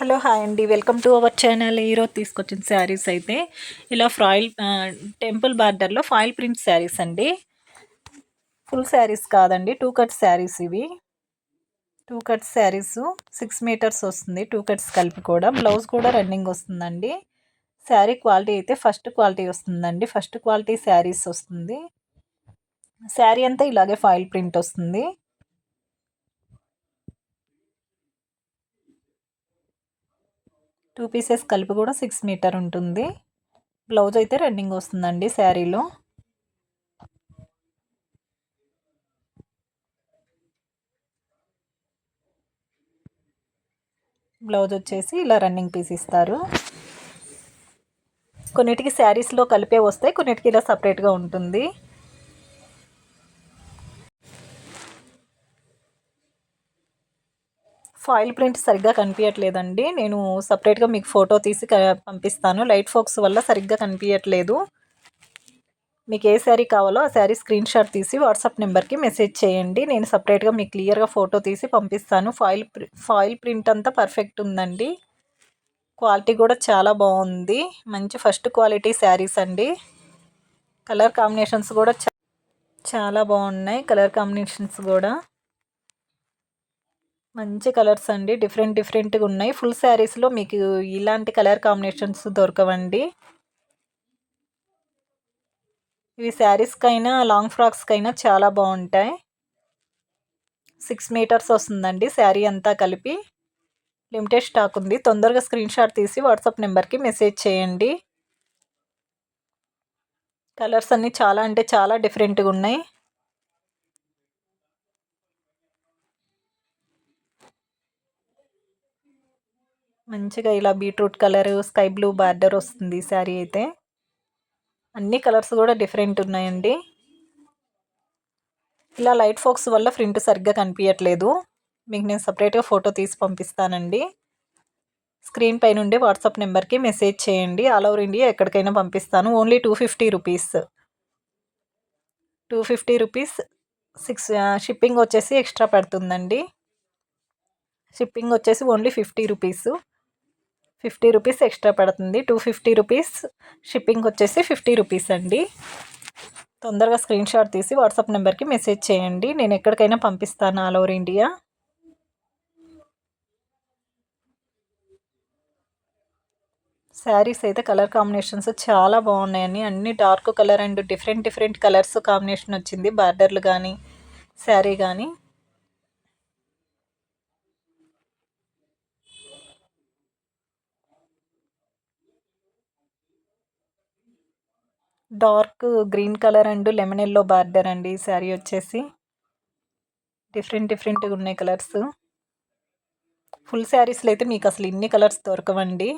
Hello hi అండి, welcome to our channel. ఈరోజు తీసుకొచ్చిన శారీస్ అయితే ఇలా టెంపుల్ బార్డర్లో ఫాయిల్ ప్రింట్ శారీస్ అండి. ఫుల్ శారీస్ కాదండి, 2 కట్ శారీస్ ఇవి. 2 కట్ శారీస్ 6 మీటర్స్ వస్తుంది, 2 కట్స్ కలిపి కూడా. బ్లౌజ్ కూడా రన్నింగ్ వస్తుందండి. శారీ క్వాలిటీ అయితే ఫస్ట్ క్వాలిటీ వస్తుందండి, ఫస్ట్ క్వాలిటీ శారీస్ వస్తుంది. శారీ అంతా ఇలాగే ఫాయిల్ ప్రింట్ వస్తుంది. 2 పీసెస్ కలిపి కూడా 6 మీటర్ ఉంటుంది. బ్లౌజ్ అయితే రన్నింగ్ వస్తుందండి శారీలో. బ్లౌజ్ వచ్చేసి ఇలా రన్నింగ్ పీస్ ఇస్తారు. కొన్నిటికి శారీస్లో కలిపే వస్తాయి, కొన్నిటికి ఇలా సపరేట్గా ఉంటుంది. ఫాయిల్ ప్రింట్ సరిగ్గా కనిపించట్లేదండి, నేను సపరేట్గా మీకు ఫోటో తీసి పంపిస్తాను. లైట్ ఫోక్స్ వల్ల సరిగ్గా కనిపించట్లేదు. మీకు ఏ శారీ కావాలో ఆ శారీ స్క్రీన్ షాట్ తీసి వాట్సాప్ నెంబర్కి మెసేజ్ చేయండి, నేను సపరేట్గా మీకు క్లియర్గా ఫోటో తీసి పంపిస్తాను. ఫాయిల్ ప్రింట్ అంతా పర్ఫెక్ట్ ఉందండి. క్వాలిటీ కూడా చాలా బాగుంది, మంచి ఫస్ట్ క్వాలిటీ శారీస్ అండి. కలర్ కాంబినేషన్స్ కూడా చాలా బాగున్నాయి. కలర్ కాంబినేషన్స్ కూడా మంచి కలర్స్ అండి, డిఫరెంట్గా ఉన్నాయి. ఫుల్ శారీస్లో మీకు ఇలాంటి కలర్ కాంబినేషన్స్ దొరకవండి. ఇవి శారీస్కైనా లాంగ్ ఫ్రాక్స్కైనా చాలా బాగుంటాయి. 6 మీటర్స్ వస్తుందండి శారీ అంతా కలిపి. లిమిటెడ్ స్టాక్ ఉంది, తొందరగా స్క్రీన్ షాట్ తీసి వాట్సాప్ నెంబర్కి మెసేజ్ చేయండి. కలర్స్ అన్నీ చాలా అంటే చాలా డిఫరెంట్గా ఉన్నాయి. మంచిగా ఇలా beetroot colour, sky blue border వస్తుంది శారీ అయితే. అన్ని కలర్స్ కూడా డిఫరెంట్ ఉన్నాయండి. ఇలా లైట్ ఫోక్స్ వల్ల ప్రింట్ సరిగ్గా కనిపించట్లేదు, మీకు నేను సపరేట్గా ఫోటో తీసి పంపిస్తానండి. స్క్రీన్ పై నుండి వాట్సాప్ నెంబర్కి మెసేజ్ చేయండి, ఆల్ ఓవర్ ఇండియా ఎక్కడికైనా పంపిస్తాను. Only 250 rupees. 250 రూపీస్. 6 షిప్పింగ్ వచ్చేసి ఎక్స్ట్రా పడుతుందండి. షిప్పింగ్ వచ్చేసి ఓన్లీ 50 రూపీస్. 50 రూపీస్ ఎక్స్ట్రా పడుతుంది. 250 రూపీస్. షిప్పింగ్ వచ్చేసి 50 రూపీస్ అండి. తొందరగా స్క్రీన్ షాట్ తీసి వాట్సాప్ నెంబర్కి మెసేజ్ చేయండి, నేను ఎక్కడికైనా పంపిస్తాను ఆల్ ఓవర్ ఇండియా. శారీస్ అయితే కలర్ కాంబినేషన్స్ చాలా బాగున్నాయని, అన్ని dark colour and different colours combination వచ్చింది, బార్డర్లు కానీ శారీ కానీ. Dark green colour and lemon yellow border అండి శారీ వచ్చేసి. డిఫరెంట్గా ఉన్నాయి కలర్స్. ఫుల్ శారీస్లో అయితే మీకు అసలు ఇన్ని కలర్స్ దొరకవండి.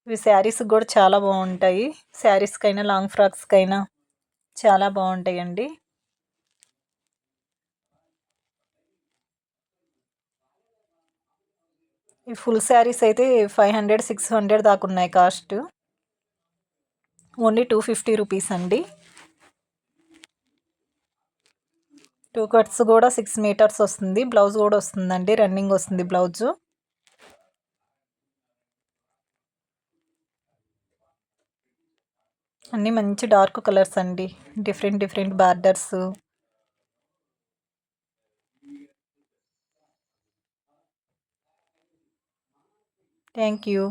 ఇవి శారీస్ కూడా చాలా బాగుంటాయి, శారీస్కైనా లాంగ్ ఫ్రాక్స్కైనా చాలా బాగుంటాయండి. ఈ ఫుల్ శారీస్ అయితే 500-600 దాకా ఉన్నాయి కాస్ట్. ఓన్లీ 250 రూపీస్ అండి. 2 కట్స్ కూడా 6 మీటర్స్ వస్తుంది. బ్లౌజ్ కూడా వస్తుందండి, రన్నింగ్ వస్తుంది బ్లౌజు. అన్నీ మంచి డార్క్ కలర్స్ అండి, డిఫరెంట్ బార్డర్స్. Thank you.